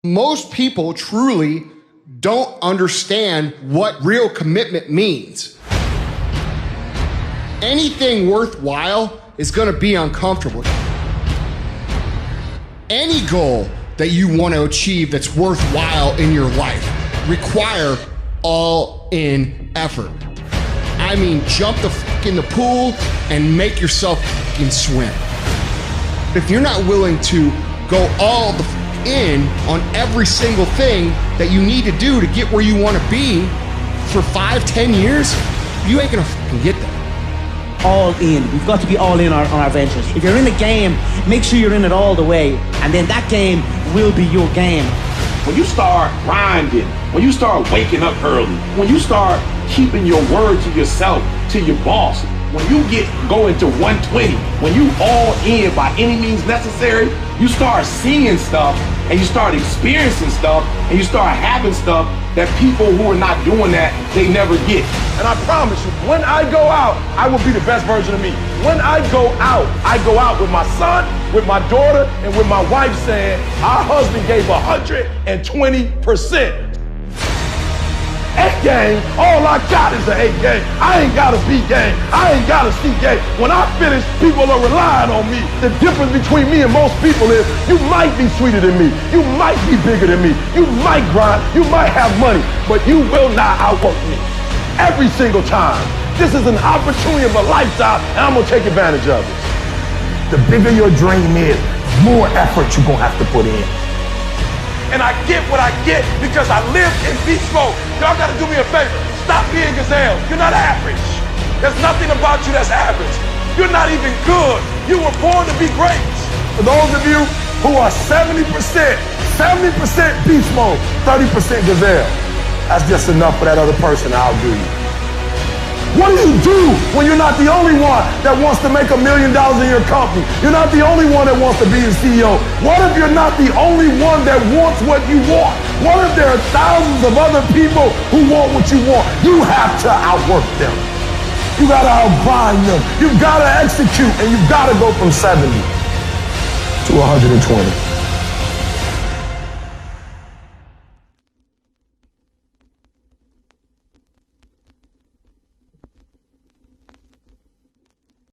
Most people truly don't understand what real commitment means. Anything worthwhile is going to be uncomfortable. Any goal that you want to achieve that's worthwhile in your life require all-in effort. I mean, jump the f in the pool and make yourself f***ing swim. If you're not willing to go all the f in on every single thing that you need to do to get where you want to be for 5-10 years, you ain't gonna f***ing get there. All in. We've got to be all in on our ventures. If you're in the game, make sure you're in it all the way, and then that game will be your game. When you start grinding, when you start waking up early, when you start keeping your word to yourself, to your boss, when you go into 120, when you all in by any means necessary, you start seeing stuff and you start experiencing stuff and you start having stuff that people who are not doing that, they never get. And I promise you, when I go out, I will be the best version of me. When I go out with my son, with my daughter, and with my wife saying, our husband gave 120%. A game, all I got is an A game. I ain't got a B game. I ain't got a C game. When I finish, people are relying on me. The difference between me and most people is you might be sweeter than me. You might be bigger than me. You might grind. You might have money, but you will not outwork me. Every single time. This is an opportunity of a lifetime, and I'm gonna take advantage of it. The bigger your dream is, the more effort you're gonna have to put in. And I get what I get because I live in beast mode. Y'all gotta do me a favor. Stop being gazelles. You're not average. There's nothing about you that's average. You're not even good. You were born to be great. For those of you who are 70% beast mode, 30% gazelle, that's just enough for that other person to outdo you. What do you do when you're not the only one that wants to make $1 million in your company? You're not the only one that wants to be the CEO. What if you're not the only one that wants what you want? What if there are thousands of other people who want what you want? You have to outwork them. You gotta outgrind them. You've gotta execute, and you've gotta go from 70 to 120.